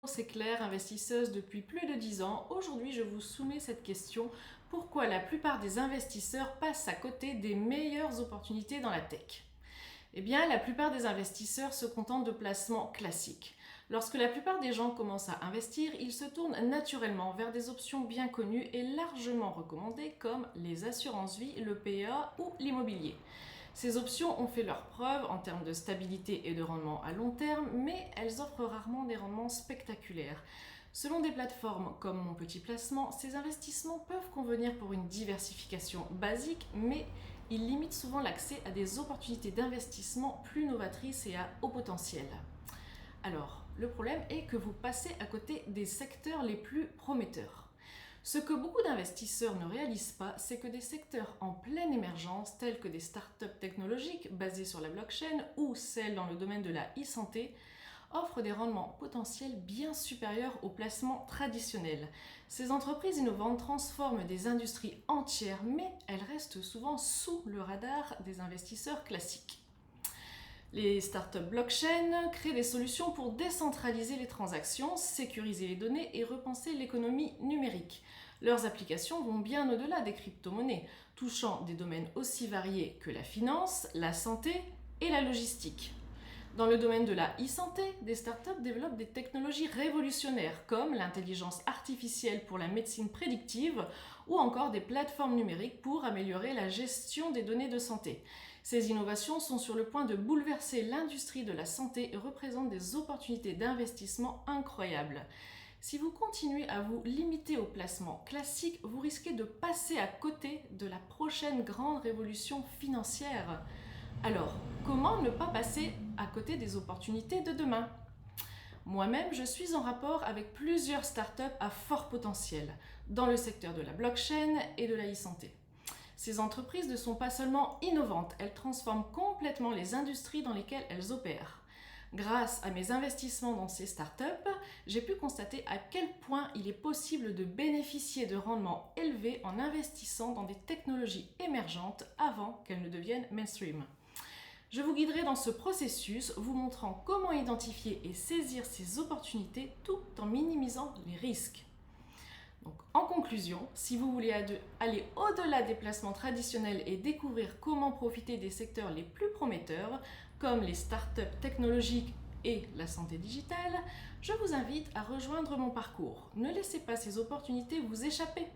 C'est Claire, investisseuse depuis plus de 10 ans. Aujourd'hui, je vous soumets cette question. Pourquoi la plupart des investisseurs passent à côté des meilleures opportunités dans la tech? Eh bien, la plupart des investisseurs se contentent de placements classiques. Lorsque la plupart des gens commencent à investir, ils se tournent naturellement vers des options bien connues et largement recommandées comme les assurances-vie, le PEA ou l'immobilier. Ces options ont fait leurs preuves en termes de stabilité et de rendement à long terme, mais elles offrent rarement des rendements spectaculaires. Selon des plateformes comme Mon Petit Placement, ces investissements peuvent convenir pour une diversification basique, mais ils limitent souvent l'accès à des opportunités d'investissement plus novatrices et à haut potentiel. Alors, le problème est que vous passez à côté des secteurs les plus prometteurs. Ce que beaucoup d'investisseurs ne réalisent pas, c'est que des secteurs en pleine émergence, tels que des startups technologiques basées sur la blockchain ou celles dans le domaine de la e-santé, offrent des rendements potentiels bien supérieurs aux placements traditionnels. Ces entreprises innovantes transforment des industries entières, mais elles restent souvent sous le radar des investisseurs classiques. Les startups blockchain créent des solutions pour décentraliser les transactions, sécuriser les données et repenser l'économie numérique. Leurs applications vont bien au-delà des crypto-monnaies, touchant des domaines aussi variés que la finance, la santé et la logistique. Dans le domaine de la e-santé, des startups développent des technologies révolutionnaires comme l'intelligence artificielle pour la médecine prédictive ou encore des plateformes numériques pour améliorer la gestion des données de santé. Ces innovations sont sur le point de bouleverser l'industrie de la santé et représentent des opportunités d'investissement incroyables. Si vous continuez à vous limiter aux placements classiques, vous risquez de passer à côté de la prochaine grande révolution financière. Alors, comment ne pas passer à côté des opportunités de demain? Moi-même, je suis en rapport avec plusieurs startups à fort potentiel dans le secteur de la blockchain et de la e-santé. Ces entreprises ne sont pas seulement innovantes, elles transforment complètement les industries dans lesquelles elles opèrent. Grâce à mes investissements dans ces startups, j'ai pu constater à quel point il est possible de bénéficier de rendements élevés en investissant dans des technologies émergentes avant qu'elles ne deviennent mainstream. Je vous guiderai dans ce processus, vous montrant comment identifier et saisir ces opportunités tout en minimisant les risques. Donc, en conclusion, si vous voulez aller au-delà des placements traditionnels et découvrir comment profiter des secteurs les plus prometteurs, comme les startups technologiques et la santé digitale, je vous invite à rejoindre mon parcours. Ne laissez pas ces opportunités vous échapper.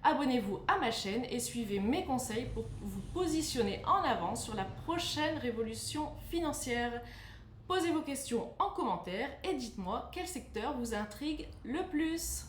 Abonnez-vous à ma chaîne et suivez mes conseils pour vous positionner en avant sur la prochaine révolution financière. Posez vos questions en commentaire et dites-moi quel secteur vous intrigue le plus.